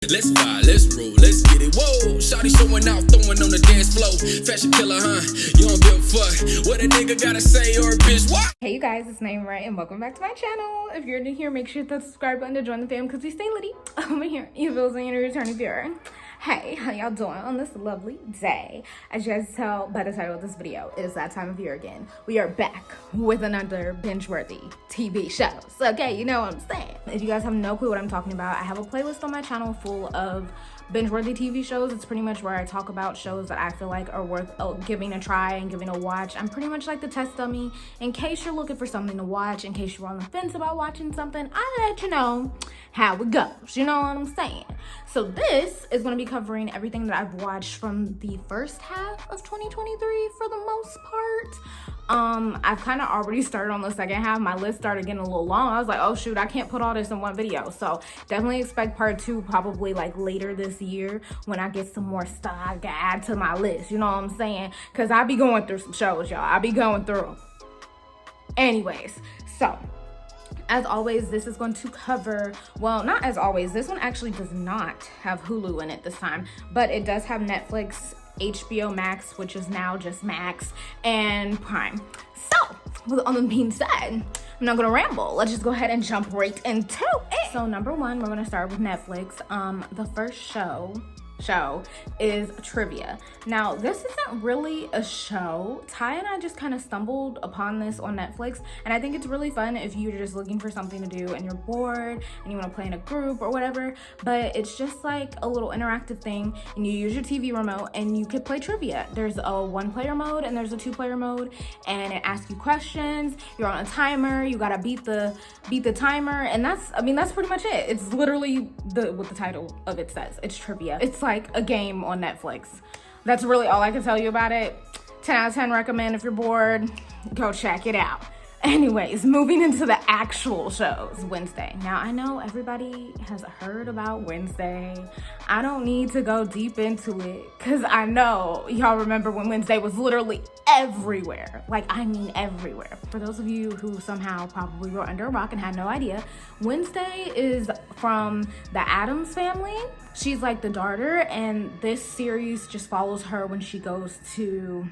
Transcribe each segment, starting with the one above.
Let's vibe, let's roll, let's get it. Whoa, shawty showing off, throwing on the dance floor. Fashion killer, huh? You don't give a fuck what a nigga gotta say or a bitch what? Hey you guys, it's Naimahrae and welcome back to my channel. If you're new here, make sure to hit the subscribe button to join the fam because we stay litty over here. You feels like you're a returning viewer. Hey, how y'all doing on this lovely day? As you guys can tell by the title of this video, it is that time of year again. We are back with another binge-worthy TV show. So, okay, you know what I'm saying. If you guys have no clue what I'm talking about, I have a playlist on my channel full of binge-worthy TV shows. It's pretty much where I talk about shows that I feel like are worth giving a try and giving a watch. I'm pretty much like the test dummy. In case you're looking for something to watch, in case you're on the fence about watching something, I let you know how it goes. You know what I'm saying? So this is going to be covering everything that I've watched from the first half of 2023 for the most part. I've kind of already started on the second half. My list started getting a little long. I was like, oh shoot, I can't put all this in one video. So definitely expect part 2 probably like later this year when I get some more stuff I can add to my list. You know what I'm saying? Because I be going through some shows, y'all. I be going through them. Anyways, so as always, this is going to cover, well, not as always, this one actually does not have Hulu in it this time, but it does have Netflix, HBO Max, which is now just Max, and Prime. So, with all that being said, I'm not gonna ramble. Let's just go ahead and jump right into it. So, number one, we're gonna start with Netflix. The first show is Trivia. Now, this isn't really a show. Ty and I just kind of stumbled upon this on Netflix, and I think it's really fun if you're just looking for something to do and you're bored and you want to play in a group or whatever. But it's just like a little interactive thing, and you use your TV remote and you could play trivia. There's a 1-player mode and there's a 2-player mode, and it asks you questions. You're on a timer. You gotta beat the timer, and that's pretty much it. It's literally what the title of it says. It's trivia. It's like a game on Netflix. That's really all I can tell you about it. 10 out of 10 recommend. If you're bored, go check it out. Anyways, moving into the actual shows. Wednesday. Now, I know everybody has heard about Wednesday. I don't need to go deep into it because I know y'all remember when Wednesday was literally everywhere. Like, I mean everywhere. For those of you who somehow probably were under a rock and had no idea, Wednesday is from the Addams family. She's like the daughter, and this series just follows her when she goes to,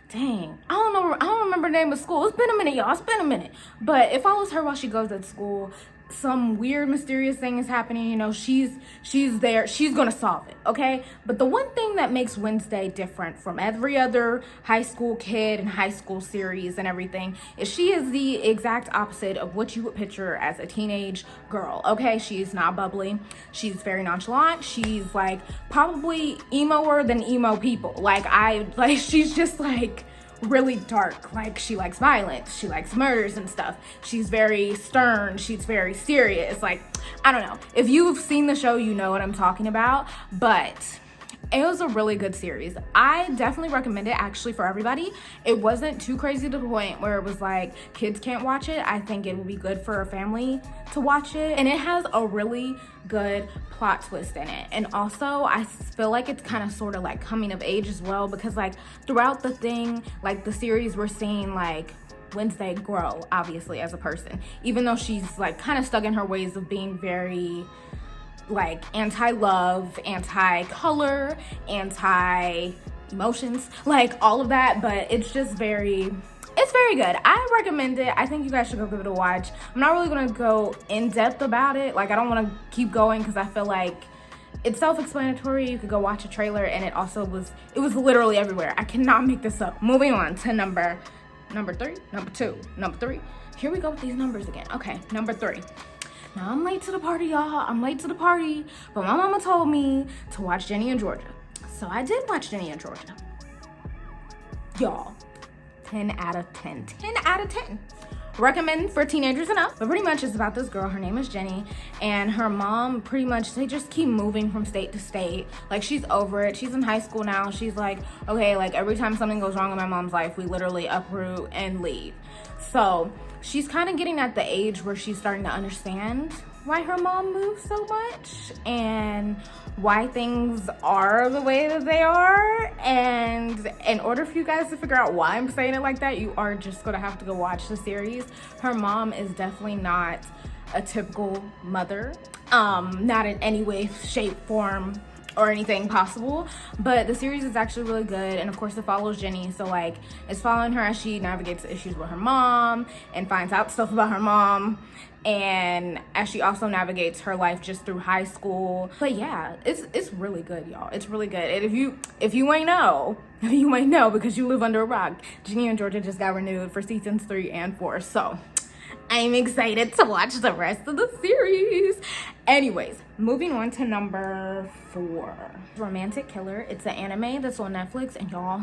dang, I don't remember the name of school. It's been a minute, y'all. It's been a minute. But it follows her while she goes to school. Some weird, mysterious thing is happening. You know, she's there. She's gonna solve it, okay? But the one thing that makes Wednesday different from every other high school kid and high school series and everything is she is the exact opposite of what you would picture as a teenage girl, okay? She's not bubbly. She's very nonchalant. She's like probably emo-er than emo people. She's just like really dark. Like, she likes violence, she likes murders and stuff. She's very stern, she's very serious. Like, I don't know, if you've seen the show, you know what I'm talking about. But it was a really good series. I definitely recommend it actually for everybody. It wasn't too crazy to the point where it was like kids can't watch it. I think it would be good for a family to watch it, and it has a really good plot twist in it. And also I feel like it's kind of sort of like coming of age as well, because like throughout the thing, like the series, we're seeing like Wednesday grow obviously as a person, even though she's like kind of stuck in her ways of being very like anti-love, anti-color, anti-emotions, like all of that. But it's just very good. I recommend it. I think you guys should go give it a watch. I'm not really gonna go in depth about it. Like, I don't want to keep going because I feel like it's self-explanatory. You could go watch a trailer, and it was literally everywhere. I cannot make this up. Moving on to number 3, number 2, number 3. Here we go with these numbers again. Okay, number 3. Now, I'm late to the party, y'all. I'm late to the party, but my mama told me to watch Jenny and Georgia. So I did watch Jenny and Georgia. Y'all, 10 out of 10. 10 out of 10. Recommend for teenagers and up. But pretty much it's about this girl. Her name is Jenny, and her mom, pretty much, they just keep moving from state to state. Like, she's over it. She's in high school now. She's like, okay, like every time something goes wrong in my mom's life, we literally uproot and leave. So she's kind of getting at the age where she's starting to understand why her mom moves so much and why things are the way that they are. And in order for you guys to figure out why I'm saying it like that, you are just gonna have to go watch the series. Her mom is definitely not a typical mother. Not in any way, shape, form, or anything possible, but the series is actually really good. And of course it follows Jenny, so like it's following her as she navigates issues with her mom and finds out stuff about her mom, and as she also navigates her life just through high school. But yeah, it's really good, y'all. It's really good. And if you ain't know, you might know because you live under a rock, Jenny and Georgia just got renewed for seasons 3 and 4, so I'm excited to watch the rest of the series. Anyways, moving on to number 4, Romantic Killer. It's an anime that's on Netflix, and y'all,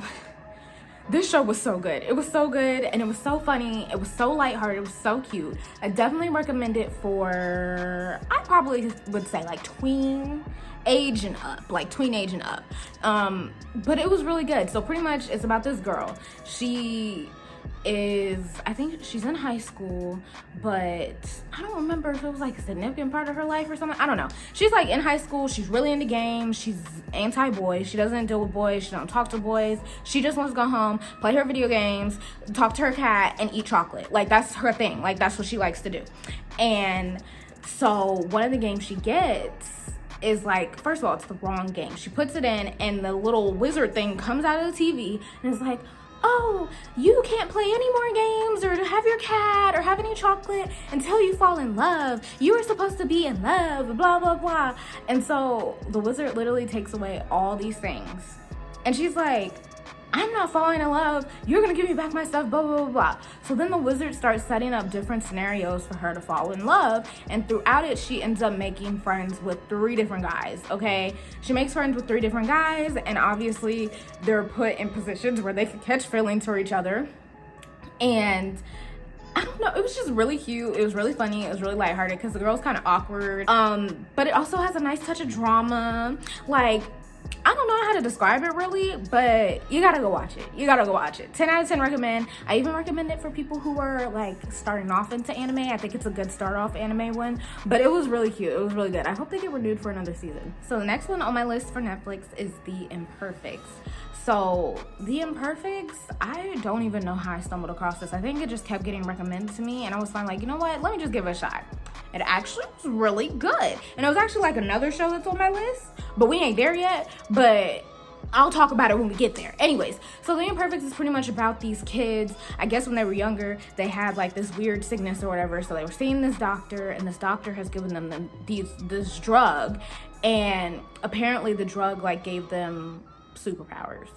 this show was so good. It was so good, and it was so funny. It was so lighthearted. It was so cute. I definitely recommend it for, I probably would say like tween age and up. But it was really good. So pretty much it's about this girl. I think she's in high school, but I don't remember if it was like a significant part of her life or something. I don't know. She's like in high school. She's really into games. She's anti-boy. She doesn't deal with boys. She don't talk to boys. She just wants to go home, play her video games, talk to her cat, and eat chocolate. Like, that's her thing. Like, that's what she likes to do. And so one of the games she gets is like, first of all, it's the wrong game. She puts it in, and the little wizard thing comes out of the TV, and it's like, oh, you can't play any more games or have your cat or have any chocolate until you fall in love. You were supposed to be in love, blah, blah, blah. And so the wizard literally takes away all these things. And she's like, I'm not falling in love. You're gonna give me back my stuff, blah, blah, blah, blah. So then the wizard starts setting up different scenarios for her to fall in love. And throughout it, she ends up making friends with 3 different guys, okay? She makes friends with 3 different guys, and obviously they're put in positions where they can catch feelings for each other. And I don't know, it was just really cute. It was really funny. It was really lighthearted because the girl's kind of awkward. But it also has a nice touch of drama. Like, I don't know how to describe it really, but you gotta go watch it. 10 out of 10 recommend. I even recommend it for people who are like starting off into anime. I think it's a good start off anime one, but it was really cute. It was really good. I hope they get renewed for another season. So the next one on my list for Netflix is The Imperfects. So The Imperfects, I don't even know how I stumbled across this. I think it just kept getting recommended to me, and I was finally like, you know what, let me just give it a shot. It actually was really good. And it was actually like another show that's on my list, but we ain't there yet, but I'll talk about it when we get there. Anyways, so The Imperfects is pretty much about these kids. I guess when they were younger, they had like this weird sickness or whatever, so they were seeing this doctor, and this doctor has given them this drug, and apparently the drug like gave them superpowers.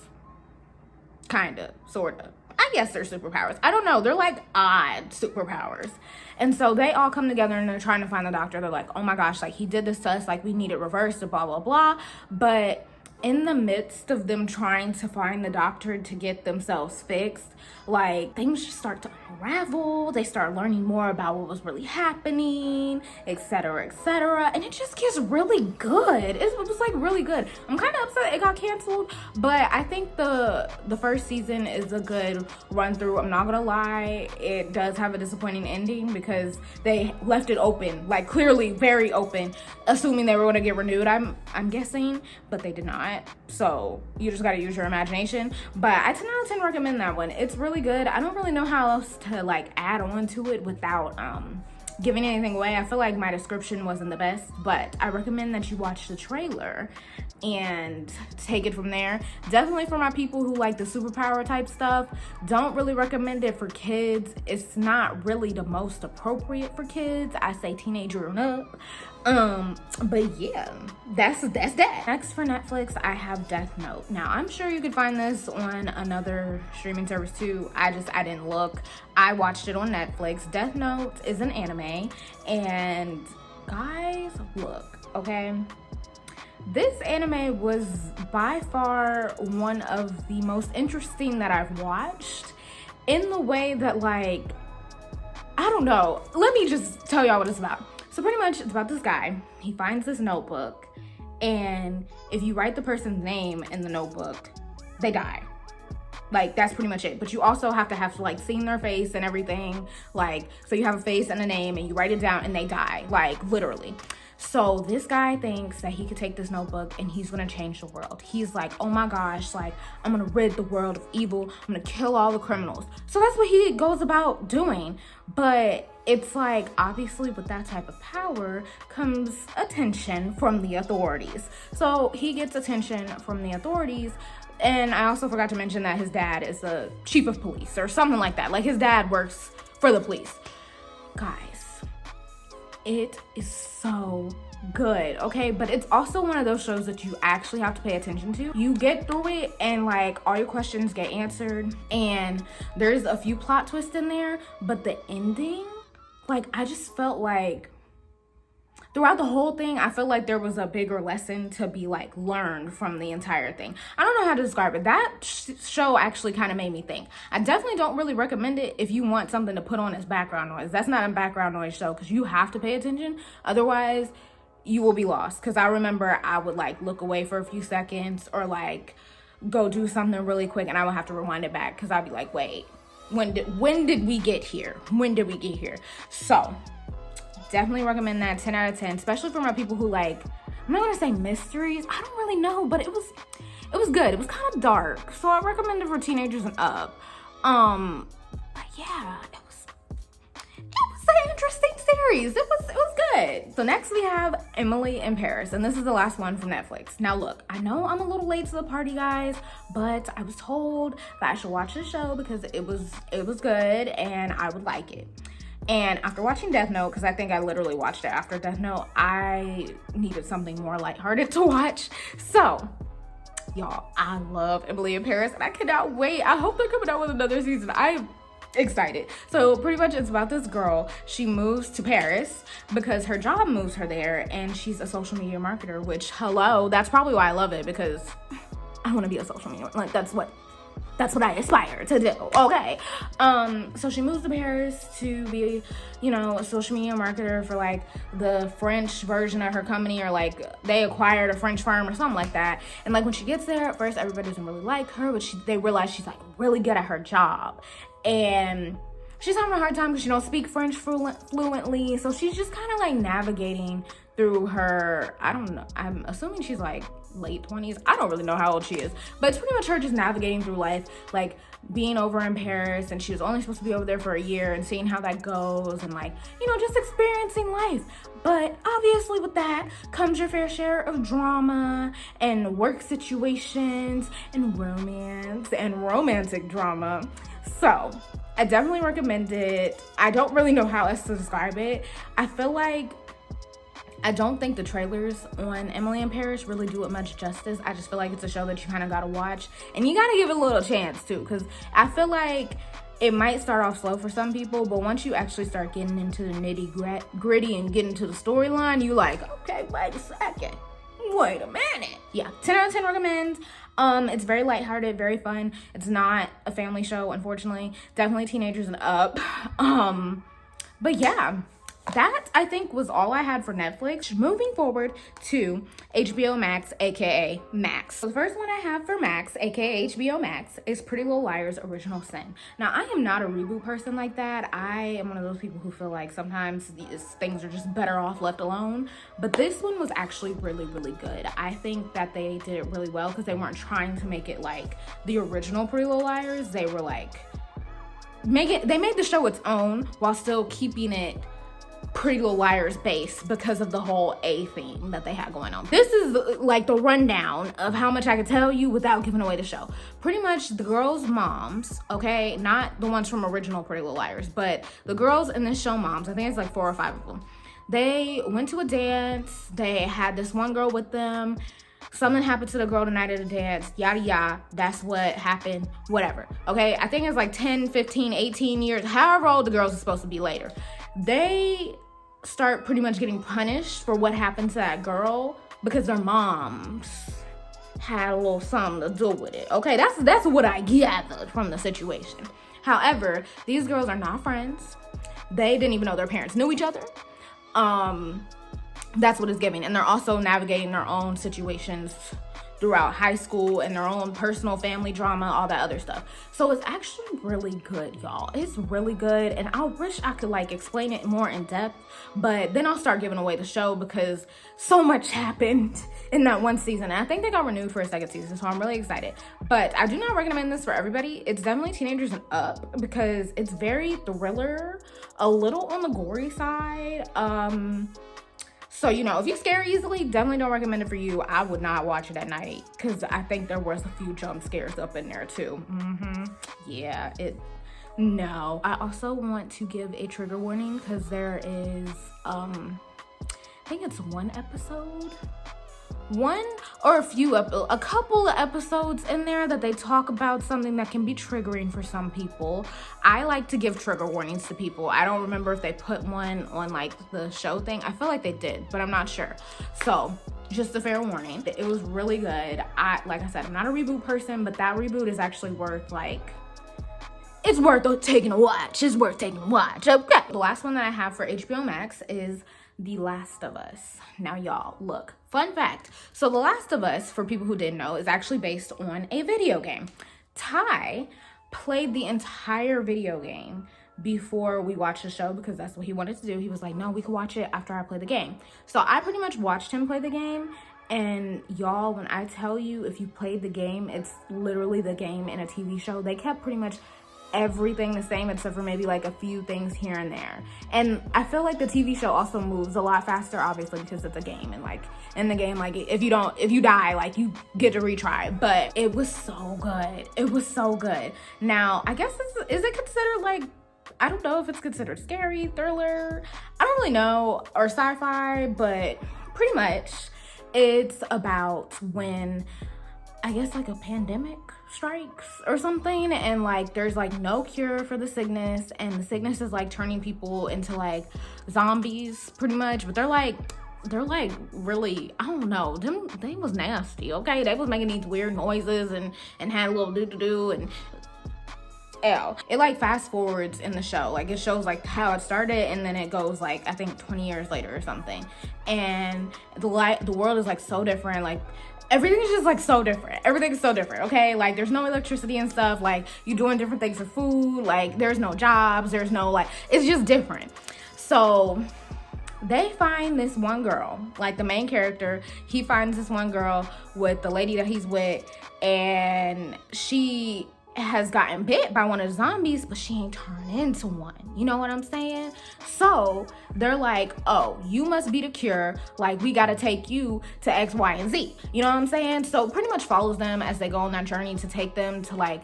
Kinda, sorta. I guess they're superpowers. I don't know. They're like odd superpowers. And so they all come together and they're trying to find the doctor. They're like, oh my gosh, like he did this to us, like we need it reversed, blah, blah, blah. But in the midst of them trying to find the doctor to get themselves fixed, like things just start to unravel. They start learning more about what was really happening, etc., etc. And it just gets really good. It was like really good. I'm kind of upset it got canceled, but I think the first season is a good run through. I'm not gonna lie, it does have a disappointing ending because they left it open, like clearly very open, assuming they were gonna get renewed. I'm guessing, but they did not. So you just gotta use your imagination. But I 10 out of 10 recommend that one. It's really good. I don't really know how else to like add on to it without giving anything away. I feel like my description wasn't the best, but I recommend that you watch the trailer and take it from there. Definitely for my people who like the superpower type stuff, don't really recommend it for kids. It's not really the most appropriate for kids. I say teenager and up. But yeah, that's that. Next for Netflix, I have Death Note. Now, I'm sure you could find this on another streaming service too. I didn't look. I watched it on Netflix. Death Note is an anime, and guys, look, okay? This anime was by far one of the most interesting that I've watched, in the way that, like, I don't know. Let me just tell y'all what it's about. So pretty much it's about this guy. He finds this notebook, and if you write the person's name in the notebook, they die. Like, that's pretty much it. But you also have to like seen their face and everything. Like, so you have a face and a name and you write it down and they die, like literally. So this guy thinks that he could take this notebook and he's gonna change the world. He's like, oh my gosh, like I'm gonna rid the world of evil. I'm gonna kill all the criminals. So that's what he goes about doing. But it's like, obviously with that type of power comes attention from the authorities. So he gets attention from the authorities. And I also forgot to mention that his dad is the chief of police or something like that. Like, his dad works for the police. Guys, it is so good, okay? But it's also one of those shows that you actually have to pay attention to. You get through it and like all your questions get answered, and there's a few plot twists in there, but the ending, like, I just felt like throughout the whole thing, I feel like there was a bigger lesson to be like learned from the entire thing. I don't know how to describe it. That show actually kind of made me think. I definitely don't really recommend it if you want something to put on as background noise. That's not a background noise show, because you have to pay attention. Otherwise, you will be lost. Because I remember I would like look away for a few seconds or like go do something really quick, and I would have to rewind it back because I'd be like, wait, when did we get here? When did we get here? So definitely recommend that. 10 out of 10, especially for my people who like, I'm not gonna say mysteries, I don't really know, but it was good. It was kind of dark, so I recommend it for teenagers and up. But yeah, it was an interesting series. It was good. So next we have Emily in Paris, and this is the last one from Netflix. Now look, I know I'm a little late to the party, guys, but I was told that I should watch the show because it was good and I would like it. And after watching Death Note, because I think I literally watched it after Death Note, I needed something more lighthearted to watch. So, y'all, I love Emily in Paris, and I cannot wait. I hope they're coming out with another season. I'm excited. So pretty much it's about this girl. She moves to Paris because her job moves her there, and she's a social media marketer, which, hello, that's probably why I love it, because I want to be a social media, like, that's what I aspire to do, okay? So she moves to Paris to be, you know, a social media marketer for like the French version of her company, or like they acquired a French firm or something like that. And like when she gets there, at first everybody doesn't really like her, but they realize she's like really good at her job. And she's having a hard time because she don't speak French fluently. So she's just kind of like navigating through her, I don't know, I'm assuming she's like late 20s. I don't really know how old she is, but it's pretty much her just navigating through life, like being over in Paris, and she was only supposed to be over there for a year, and seeing how that goes, and like, you know, just experiencing life. But obviously with that comes your fair share of drama and work situations and romance and romantic drama. So I definitely recommend it. I don't really know how else to describe it. I don't think the trailers on Emily in Paris really do it much justice. I just feel like it's a show that you kind of gotta watch, and you gotta give it a little chance too, because I feel like it might start off slow for some people, but once you actually start getting into the nitty gritty and get into the storyline, you like, okay, wait a second, wait a minute. Yeah, 10 out of 10 recommend. It's very lighthearted, very fun. It's not a family show, unfortunately. Definitely teenagers and up. But yeah, that I think was all I had for Netflix. Moving forward to HBO Max, aka Max. So the first one I have for Max, aka HBO Max, is Pretty Little Liars Original Sin. Now, I am not a reboot person like that. I am one of those people who feel like sometimes these things are just better off left alone. But this one was actually really, really good. I think that they did it really well because they weren't trying to make it like the original Pretty Little Liars. They were like, they made the show its own while still keeping it Pretty Little Liars base because of the whole A theme that they had going on. This is like the rundown of how much I could tell you without giving away the show. Pretty much the girls' moms, okay, not the ones from original Pretty Little Liars, but the girls in this show moms, I think it's like 4 or 5 of them. They went to a dance, they had this one girl with them, something happened to the girl the night of the dance, yada yada, that's what happened, whatever, okay? I think it's like 10, 15, 18 years, however old the girls are supposed to be later. They start pretty much getting punished for what happened to that girl because their moms had a little something to do with it. Okay, that's what I gathered from the situation. However, these girls are not friends. They didn't even know their parents knew each other. That's what it's giving. And they're also navigating their own situations throughout high school and their own personal family drama, all that other stuff. So it's actually really good, y'all. It's really good, and I wish I could like explain it more in depth, but then I'll start giving away the show because so much happened in that one season. And I think they got renewed for a second season, so I'm really excited. But I do not recommend this for everybody. It's definitely teenagers and up because it's very thriller, a little on the gory side. So, you know, if you're scared easily, definitely don't recommend it for you. I would not watch it at night because I think there was a few jump scares up in there too. Yeah, no. I also want to give a trigger warning because there is, I think it's one or a couple of episodes in there that they talk about something that can be triggering for some people. I like to give trigger warnings to people. I don't remember if they put one on like the show thing. I feel like they did, but I'm not sure. So just a fair warning. It was really good. Like I said, I'm not a reboot person, but that reboot is actually worth it's worth taking a watch. It's worth taking a watch. Okay. The last one that I have for HBO Max is The Last of Us. Now, y'all, look. Fun fact. So, The Last of Us, for people who didn't know, is actually based on a video game. Ty played the entire video game before we watched the show because that's what he wanted to do. He was like, no, we can watch it after I play the game. So, I pretty much watched him play the game. And y'all, when I tell you, if you played the game, it's literally the game in a TV show. They kept pretty much everything the same except for maybe like a few things here and there. And I feel like the TV show also moves a lot faster, obviously, because it's a game, and like in the game, like if you die, like you get to retry. But it was so good. It was so good. Now, I guess is it considered like, I don't know if it's considered scary, thriller, I don't really know, or sci-fi, but pretty much it's about when, I guess, like a pandemic strikes or something, and like there's like no cure for the sickness, and the sickness is like turning people into like zombies pretty much. But they're like really, I don't know, they was nasty. Okay, they was making these weird noises and had a little do and it like fast forwards in the show. Like it shows like how it started, and then it goes like I think 20 years later or something, and the world is like so different. Like everything is just like so different. Everything is so different, okay? Like there's no electricity and stuff. Like you're doing different things for food. Like there's no jobs. There's no like, it's just different. So they find this one girl, like the main character, he finds this one girl with the lady that he's with, and she has gotten bit by one of the zombies, but she ain't turned into one. You know what I'm saying? So they're like, oh, you must be the cure. Like we gotta take you to X, Y, and Z. You know what I'm saying? So pretty much follows them as they go on that journey to take them to like,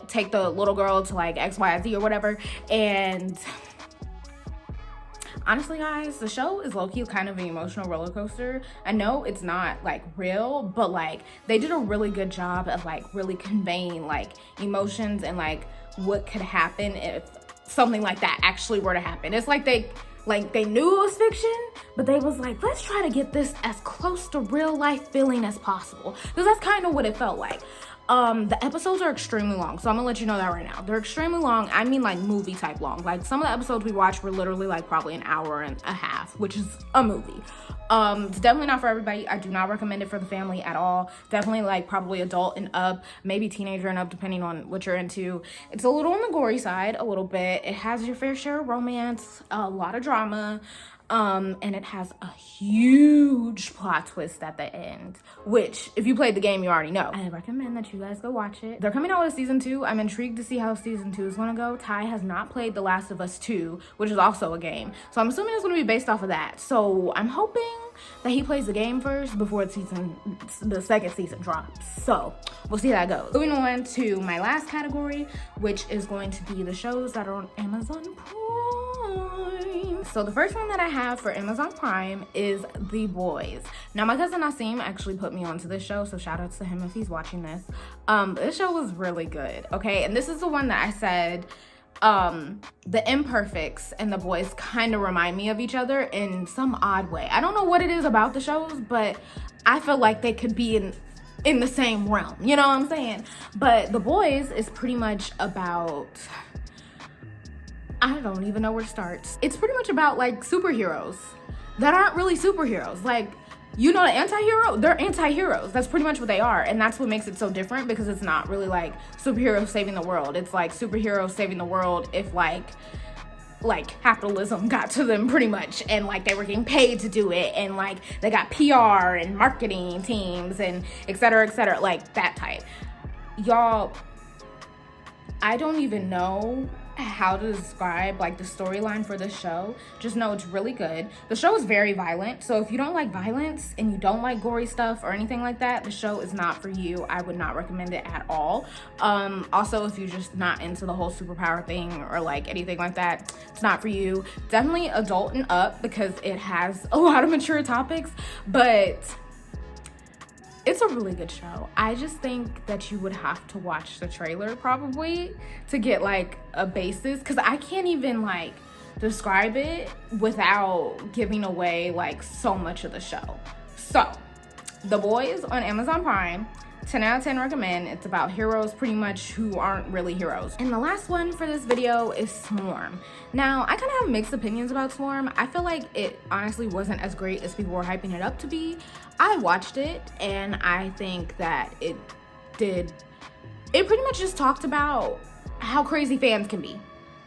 take the little girl to like X, Y, and Z or whatever. And honestly, guys, the show is low-key kind of an emotional roller coaster. I know it's not like real, but like they did a really good job of like really conveying like emotions and like what could happen if something like that actually were to happen. It's like they knew it was fiction, but they was like, let's try to get this as close to real life feeling as possible, because that's kind of what it felt like. The episodes are extremely long, so I'm gonna let you know that right now. They're extremely long. I mean like movie type long. Like some of the episodes we watched were literally like probably an hour and a half, which is a movie. It's definitely not for everybody. I do not recommend it for the family at all. Definitely like probably adult and up, maybe teenager and up, depending on what you're into. It's a little on the gory side, a little bit. It has your fair share of romance, a lot of drama. And it has a huge plot twist at the end, which if you played the game, you already know. I recommend that you guys go watch it. They're coming out with season 2. I'm intrigued to see how season 2 is gonna go. Ty has not played The Last of Us 2, which is also a game. So I'm assuming it's gonna be based off of that. So I'm hoping that he plays the game first before the second season drops. So we'll see how that goes. Moving on to my last category, which is going to be the shows that are on Amazon Prime. So the first one that I have for Amazon Prime is The Boys. Now my cousin Nasim actually put me onto this show, so shout outs to him if he's watching this. This show was really good, okay? And this is the one that I said the Imperfects and The Boys kind of remind me of each other in some odd way. I don't know what it is about the shows, but I feel like they could be in the same realm, you know what I'm saying? But The Boys is pretty much about, I don't even know where to start. It's pretty much about like superheroes that aren't really superheroes. Like you know, the anti-hero, they're anti-heroes. That's pretty much what they are. And that's what makes it so different, because it's not really like superheroes saving the world. It's like superheroes saving the world if like capitalism got to them pretty much, and like they were getting paid to do it, and like they got PR and marketing teams and et cetera, like that type. Y'all, I don't even know how to describe like the storyline for this show. Just know it's really good. The show is very violent, so if you don't like violence and you don't like gory stuff or anything like that, the show is not for you. I would not recommend it at all. Also, if you're just not into the whole superpower thing or like anything like that, it's not for you. Definitely adult and up, because it has a lot of mature topics, but it's a really good show. I just think that you would have to watch the trailer probably to get like a basis, because I can't even like describe it without giving away like so much of the show. So, The Boys on Amazon Prime. 10 out of 10 recommend. It's about heroes pretty much who aren't really heroes. And the last one for this video is Swarm. Now, I kind of have mixed opinions about Swarm. I feel like it honestly wasn't as great as people were hyping it up to be. I watched it and I think that it pretty much just talked about how crazy fans can be.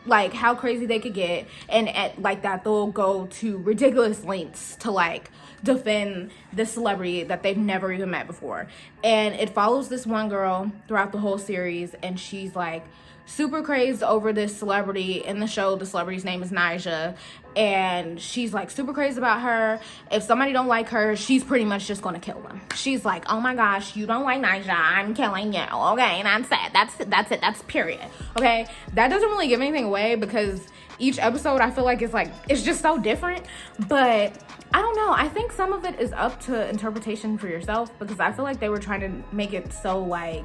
Like how crazy they could get, and at like that they'll go to ridiculous lengths to like defend the celebrity that they've never even met before. And it follows this one girl throughout the whole series, and she's like super crazed over this celebrity in the show. The celebrity's name is Naimah, and she's like super crazy about her. If somebody don't like her, she's pretty much just gonna kill them. She's like, oh my gosh, you don't like Naimah, I'm killing you. Okay, and I'm sad. That's it. That's period. Okay, that doesn't really give anything away, because each episode I feel like it's just so different. But I don't know, I think some of it is up to interpretation for yourself, because I feel like they were trying to make it so like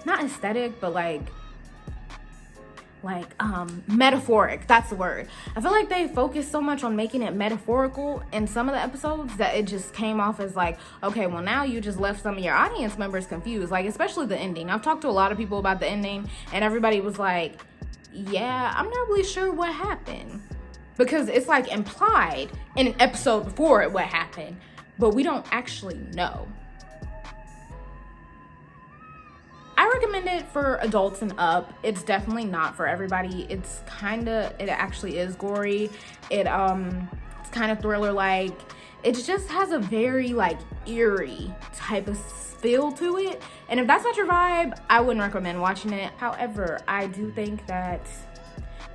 not aesthetic, but like metaphoric. That's the word. I feel like they focused so much on making it metaphorical in some of the episodes that it just came off as like, okay, well now you just left some of your audience members confused, like especially the ending. I've talked to a lot of people about the ending, and everybody was like, yeah, I'm not really sure what happened, because it's like implied in an episode before it what happened, but we don't actually know. I recommend it for adults and up. It's definitely not for everybody. It actually is gory. It's kind of thriller-like. It just has a very like eerie type of feel to it. And if that's not your vibe, I wouldn't recommend watching it. However, I do think that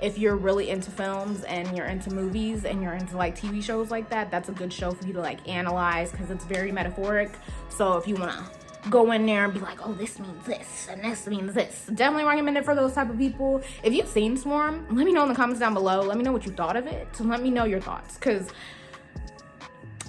if you're really into films and you're into movies and you're into like TV shows like that, that's a good show for you to like analyze, because it's very metaphoric. So if you want to go in there and be like, oh, this means this and this means this, definitely recommend it for those type of people. If you've seen Swarm, let me know in the comments down below. Let me know what you thought of it. So let me know your thoughts, because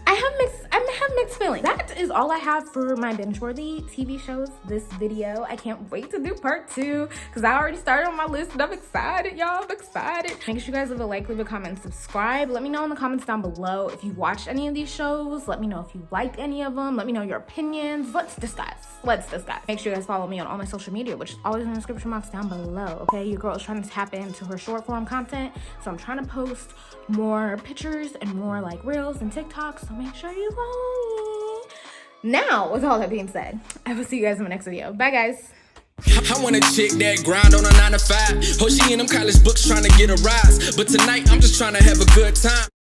I have mixed feelings. That is all I have for my binge-worthy TV shows this video. I can't wait to do part 2, because I already started on my list and I'm excited, y'all. I'm excited. Make sure you guys leave a like, leave a comment, subscribe. Let me know in the comments down below if you watched any of these shows. Let me know if you liked any of them. Let me know your opinions. Let's discuss. Make sure you guys follow me on all my social media, which is always in the description box down below. Okay, your girl is trying to tap into her short form content, so I'm trying to post more pictures and more like reels and TikToks, so make sure you follow me. Now, with all that being said, I will see you guys in my next video. Bye, guys. I want a chick that grind on a 9 to 5. Oh, she in them college books trying to get a rise. But tonight, I'm just trying to have a good time.